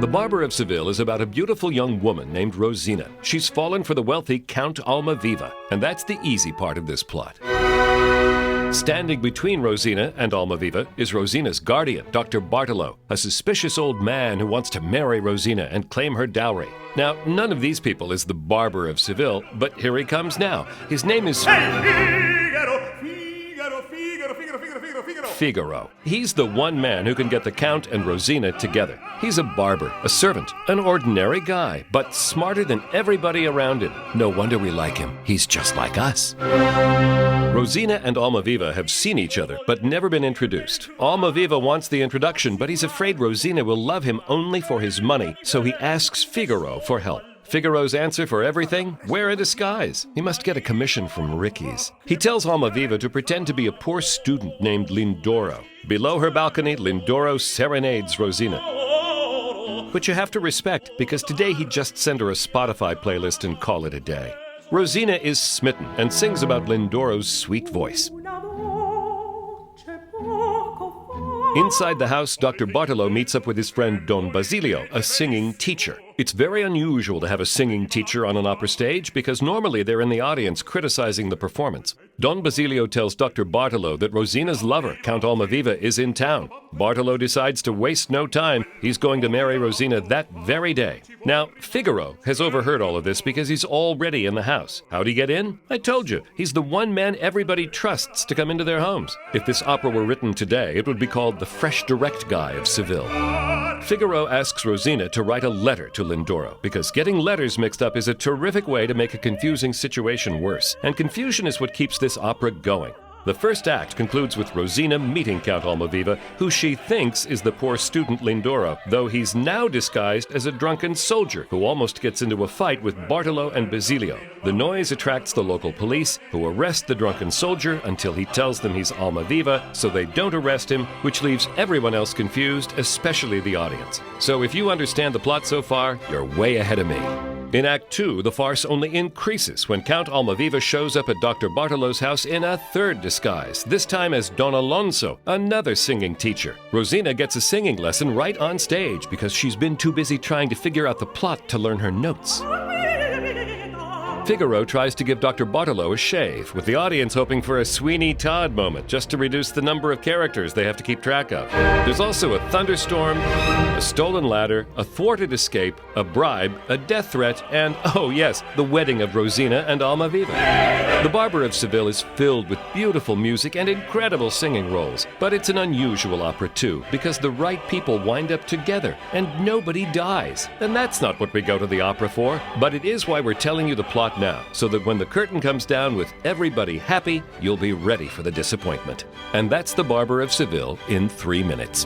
The Barber of Seville is about a beautiful young woman named Rosina. She's fallen for the wealthy Count Almaviva, and that's the easy part of this plot. Standing between Rosina and Almaviva is Rosina's guardian, Dr. Bartolo, a suspicious old man who wants to marry Rosina and claim her dowry. Now, none of these people is the Barber of Seville, but here he comes now. His name is Figaro. He's the one man who can get the Count and Rosina together. He's a barber, a servant, an ordinary guy, but smarter than everybody around him. No wonder we like him. He's just like us. Rosina and Almaviva have seen each other, but never been introduced. Almaviva wants the introduction, but he's afraid Rosina will love him only for his money, so he asks Figaro for help. Figaro's answer for everything? Wear a disguise. He must get a commission from Ricky's. He tells Almaviva to pretend to be a poor student named Lindoro. Below her balcony, Lindoro serenades Rosina. But you have to respect, because today he'd just send her a Spotify playlist and call it a day. Rosina is smitten and sings about Lindoro's sweet voice. Inside the house, Dr. Bartolo meets up with his friend Don Basilio, a singing teacher. It's very unusual to have a singing teacher on an opera stage because normally they're in the audience criticizing the performance. Don Basilio tells Dr. Bartolo that Rosina's lover, Count Almaviva, is in town. Bartolo decides to waste no time. He's going to marry Rosina that very day. Now, Figaro has overheard all of this because he's already in the house. How'd he get in? I told you, he's the one man everybody trusts to come into their homes. If this opera were written today, it would be called The Fresh Direct Guy of Seville. Figaro asks Rosina to write a letter to Lindoro, because getting letters mixed up is a terrific way to make a confusing situation worse, and confusion is what keeps this opera going. The first act concludes with Rosina meeting Count Almaviva, who she thinks is the poor student Lindoro, though he's now disguised as a drunken soldier who almost gets into a fight with Bartolo and Basilio. The noise attracts the local police, who arrest the drunken soldier until he tells them he's Almaviva, so they don't arrest him, which leaves everyone else confused, especially the audience. So if you understand the plot so far, you're way ahead of me. In Act 2, the farce only increases when Count Almaviva shows up at Dr. Bartolo's house in a third disguise, this time as Don Alonso, another singing teacher. Rosina gets a singing lesson right on stage because she's been too busy trying to figure out the plot to learn her notes. Figaro tries to give Dr. Bartolo a shave, with the audience hoping for a Sweeney Todd moment, just to reduce the number of characters they have to keep track of. There's also a thunderstorm, a stolen ladder, a thwarted escape, a bribe, a death threat, and, oh yes, the wedding of Rosina and Almaviva. The Barber of Seville is filled with beautiful music and incredible singing roles, but it's an unusual opera too, because the right people wind up together, and nobody dies. And that's not what we go to the opera for, but it is why we're telling you the plot now, so that when the curtain comes down with everybody happy, you'll be ready for the disappointment. And that's The Barber of Seville in 3 minutes.